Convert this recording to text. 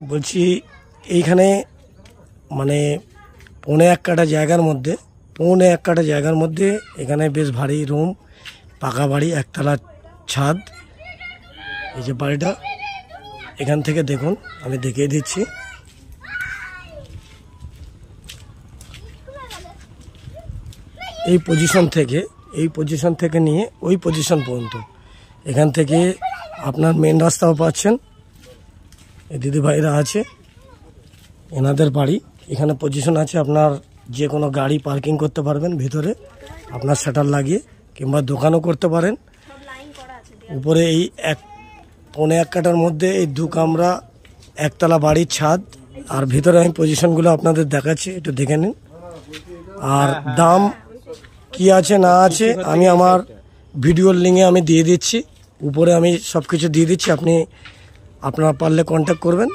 বলছি এইখানে মানে পৌনে 1 কাঠা জায়গার মধ্যে এখানে বেশ ভারী রুম, পাকা বাড়ি, একতলা ছাদ। এই যে বাড়িটা এখান থেকে দেখুন, আমি দেখিয়ে দিচ্ছি। এই পজিশন থেকে নিয়ে ওই পজিশন পর্যন্ত, এখান থেকে আপনার মেন রাস্তাও পাচ্ছেন। এই দিদিভাইরা আছে, এনাদের বাড়ি এখানে পজিশন আছে। আপনার যে কোনো গাড়ি পার্কিং করতে পারবেন ভিতরে, আপনার শাটার লাগিয়ে, কিংবা দোকানও করতে পারেন। উপরে এই পৌনে 1 কাঠার মধ্যে এই 2 কামরা, একতলা বাড়ির ছাদ। আর ভিতরে আমি পজিশনগুলো আপনাদের দেখাচ্ছি, একটু দেখে নিন। আর দাম কি আছে না আছে আমি আমার ভিডিওর লিঙ্কে আমি দিয়ে দিচ্ছি, উপরে আমি সব কিছু দিয়ে দিচ্ছি। আপনারা পারলে কন্ট্যাক্ট করবেন।